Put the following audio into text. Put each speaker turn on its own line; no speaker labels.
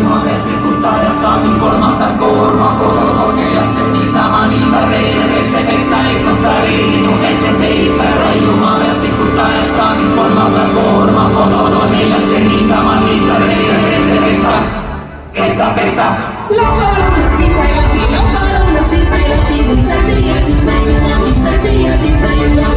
ilma vessikuta ja saanut kolmapäev koorma kolon neljas, et niisama nii karjääri peksta esmaspäevi unes on teippäeva ilma vessikuta ja saanut kolmapäev koorma kolon neljas, et niisama nii karjääri peksta
Laupäevalõunas siis sai läbi, laupäevalõunas siis sai läbi, siis sai süüa, siis sai juua, siis sai süüa, siis sai juua.